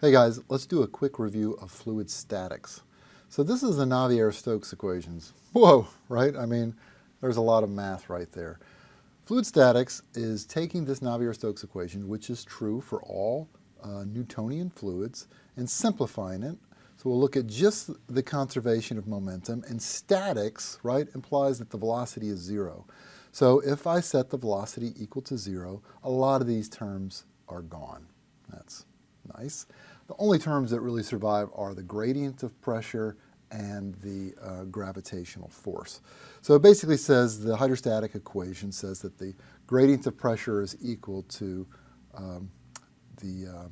Hey guys, let's do a quick review of fluid statics. So this is the Navier-Stokes equations. Whoa, right? I mean, there's a lot of math right there. Fluid statics is taking this Navier-Stokes equation, which is true for all Newtonian fluids, and simplifying it. So we'll look at just the conservation of momentum, and statics, right, implies that the velocity is zero. So if I set the velocity equal to zero, a lot of these terms are gone. That's nice. The only terms that really survive are the gradient of pressure and the gravitational force. So it basically says the hydrostatic equation says that the gradient of pressure is equal to the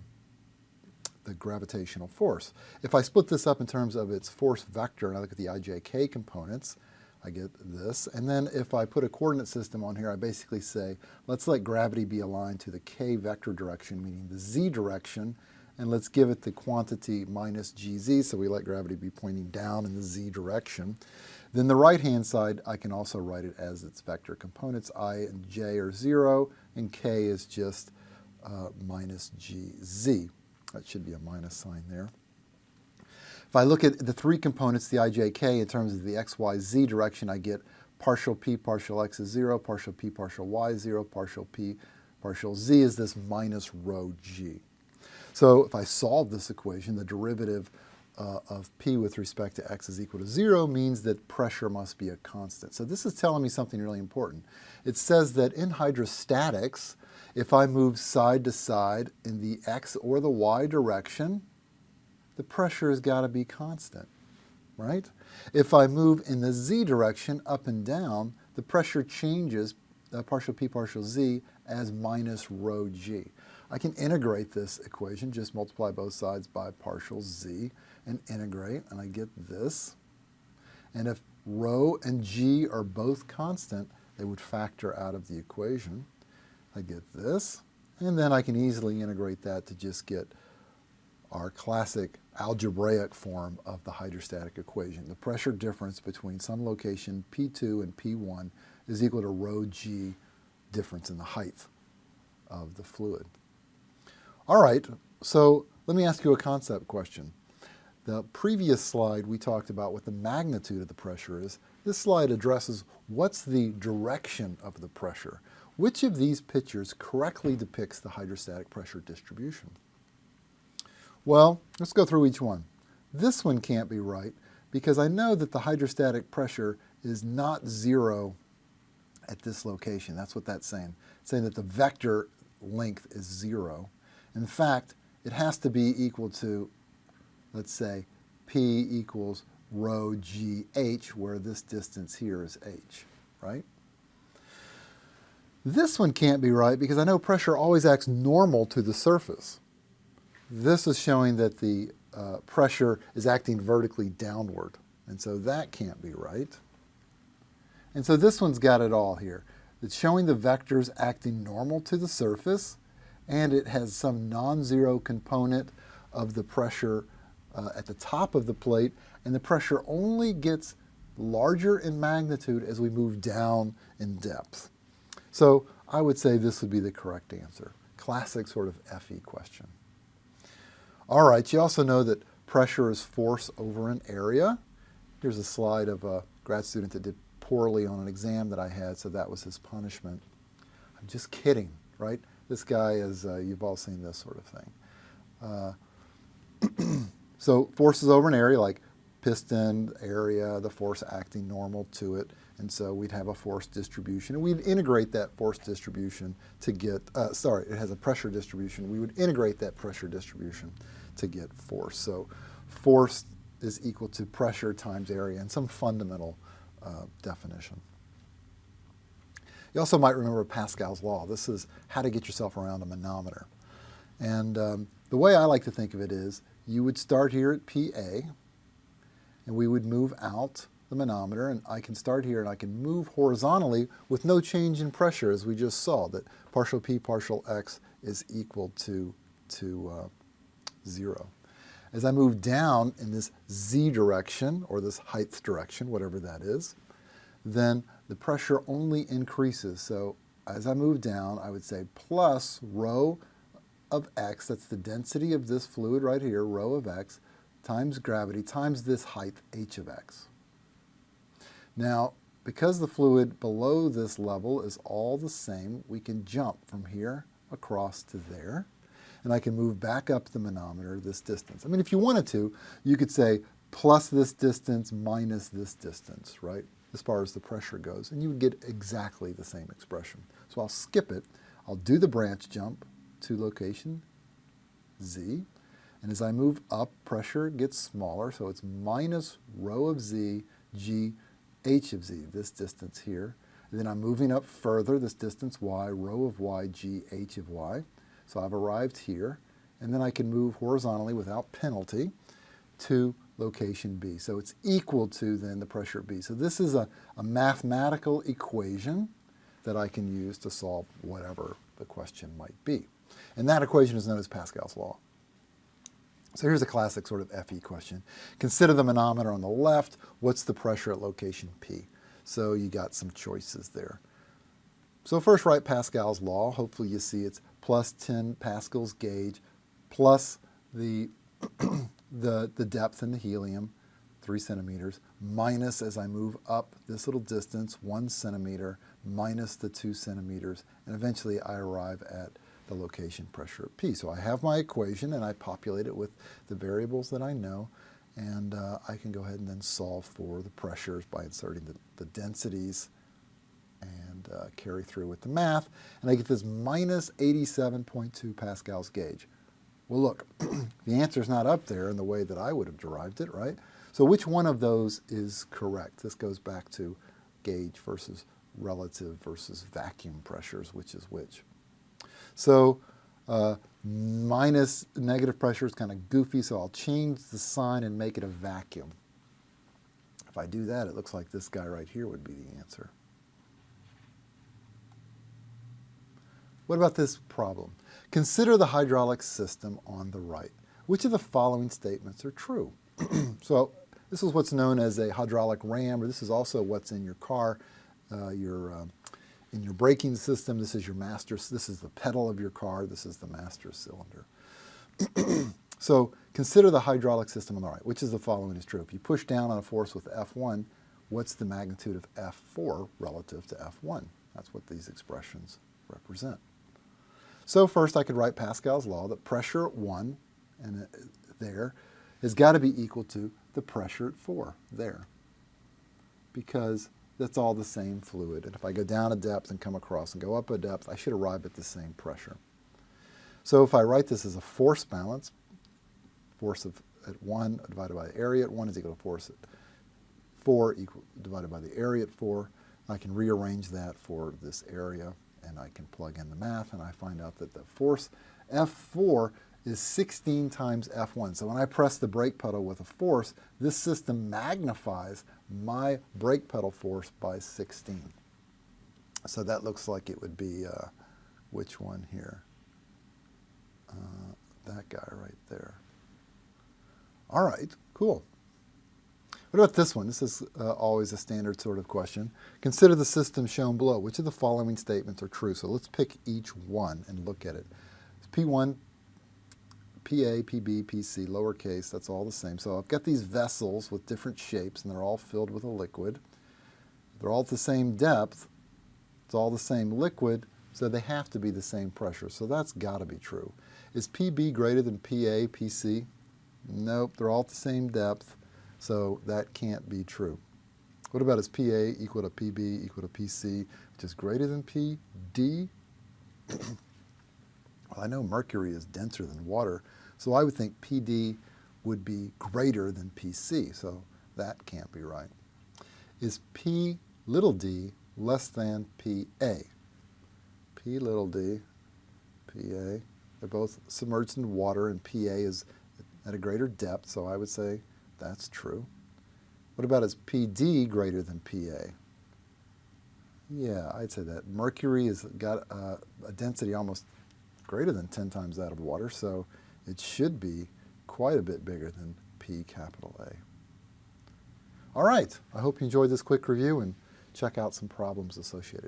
gravitational force. If I split this up in terms of its force vector and I look at the ijk components, I get this. And then if I put a coordinate system on here, I basically say, let's let gravity be aligned to the k vector direction, meaning the z direction, and let's give it the quantity minus gz, so we let gravity be pointing down in the z direction. Then the right-hand side, I can also write it as its vector components. I and j are 0, and k is just minus gz. That should be a minus sign there. If I look at the three components, the ijk, in terms of the x, y, z direction, I get partial p partial x is 0, partial p partial y is 0, partial p partial z is this minus rho g. So if I solve this equation, the derivative of p with respect to x is equal to 0 means that pressure must be a constant. So this is telling me something really important. It says that in hydrostatics, if I move side to side in the x or the y direction, the pressure has got to be constant, right? If I move in the z direction, up and down, the pressure changes, partial p partial z, as minus rho g. I can integrate this equation, just multiply both sides by partial z, and integrate, and I get this. And if rho and g are both constant, they would factor out of the equation. I get this, and then I can easily integrate that to just get our classic algebraic form of the hydrostatic equation. The pressure difference between some location P2 and P1 is equal to rho g difference in the height of the fluid. All right, so let me ask you a concept question. The previous slide we talked about what the magnitude of the pressure is. This slide addresses what's the direction of the pressure. Which of these pictures correctly depicts the hydrostatic pressure distribution? Well, let's go through each one. This one can't be right because I know that the hydrostatic pressure is not 0 at this location. That's what that's saying. It's saying that the vector length is 0. In fact, it has to be equal to, let's say, p equals rho g h, where this distance here is h, right? This one can't be right because I know pressure always acts normal to the surface. This is showing that the pressure is acting vertically downward, and so that can't be right. And so this one's got it all here. It's showing the vectors acting normal to the surface, and it has some non-zero component of the pressure at the top of the plate, and the pressure only gets larger in magnitude as we move down in depth. So I would say this would be the correct answer. Classic sort of FE question. All right, you also know that pressure is force over an area. Here's a slide of a grad student that did poorly on an exam that I had, so that was his punishment. I'm just kidding, right? This guy is, you've all seen this sort of thing. So forces over an area like piston area, the force acting normal to it, and so we'd have a force distribution. And we'd integrate that force distribution to get, it has a pressure distribution. We would integrate that pressure distribution to get force. So force is equal to pressure times area in some fundamental definition. You also might remember Pascal's Law. This is how to get yourself around a manometer. And the way I like to think of it is you would start here at PA, and we would move out the manometer, and I can start here and I can move horizontally with no change in pressure, as we just saw, that partial P partial X is equal to 0. As I move down in this Z direction, or this height direction, whatever that is, then the pressure only increases. So as I move down, I would say plus rho of x, that's the density of this fluid right here, rho of x, times gravity, times this height, h of x. Now, because the fluid below this level is all the same, we can jump from here across to there, and I can move back up the manometer this distance. I mean, if you wanted to, you could say plus this distance minus this distance, right, as far as the pressure goes, and you would get exactly the same expression. So I'll skip it. I'll do the branch jump to location z, and as I move up, pressure gets smaller, so it's minus rho of z, g, h of z, this distance here. And then I'm moving up further, this distance y, rho of y, g, h of y. So I've arrived here, and then I can move horizontally without penalty to location B. So it's equal to then the pressure at B. So this is a mathematical equation that I can use to solve whatever the question might be. And that equation is known as Pascal's law. So here's a classic sort of FE question. Consider the manometer on the left. What's the pressure at location P? So you got some choices there. So first write Pascal's law. Hopefully you see it's plus 10 pascals gauge plus the, the depth in the helium, 3 centimeters, minus, as I move up this little distance, 1 centimeter, minus the 2 centimeters, and eventually I arrive at the location pressure at P. So I have my equation, and I populate it with the variables that I know, and I can go ahead and then solve for the pressures by inserting the densities and carry through with the math, and I get this minus 87.2 pascals gauge. Well, look, the answer is not up there in the way that I would have derived it, right? So which one of those is correct? This goes back to gauge versus relative versus vacuum pressures, which is which. So minus negative pressure is kind of goofy, so I'll change the sign and make it a vacuum. If I do that, it looks like this guy right here would be the answer. What about this problem? Consider the hydraulic system on the right. Which of the following statements are true? So this is what's known as a hydraulic ram, or this is also what's in your car, in your braking system. This is your master. This is the pedal of your car. This is the master cylinder. So consider the hydraulic system on the right. Which of the following is true? If you push down on a force with F1, what's the magnitude of F4 relative to F1? That's what these expressions represent. So first I could write Pascal's law that pressure at 1 and there has got to be equal to the pressure at 4 there, because that's all the same fluid. And if I go down a depth and come across and go up a depth, I should arrive at the same pressure. So if I write this as a force balance, force at 1 divided by the area at 1 is equal to force at 4 divided by the area at 4. I can rearrange that for this area, and I can plug in the math, and I find out that the force F4 is 16 times F1. So when I press the brake pedal with a force, this system magnifies my brake pedal force by 16. So that looks like it would be, which one here? That guy right there. All right, cool. What about this one? This is always a standard sort of question. Consider the system shown below. Which of the following statements are true? So let's pick each one and look at it. P1, PA, PB, PC, lowercase, that's all the same. So I've got these vessels with different shapes, and they're all filled with a liquid. They're all at the same depth. It's all the same liquid, so they have to be the same pressure. So that's got to be true. Is PB greater than PA, PC? Nope, they're all at the same depth. So that can't be true. What about is PA equal to PB equal to PC, which is greater than PD? Well, I know mercury is denser than water, so I would think PD would be greater than PC, so that can't be right. Is P little d less than PA? P little d, PA, they're both submerged in water, and PA is at a greater depth, so I would say that's true. What about is PD greater than PA? Yeah, I'd say that. Mercury has got a density almost greater than 10 times that of water, so it should be quite a bit bigger than P capital A. All right, I hope you enjoyed this quick review, and check out some problems associated.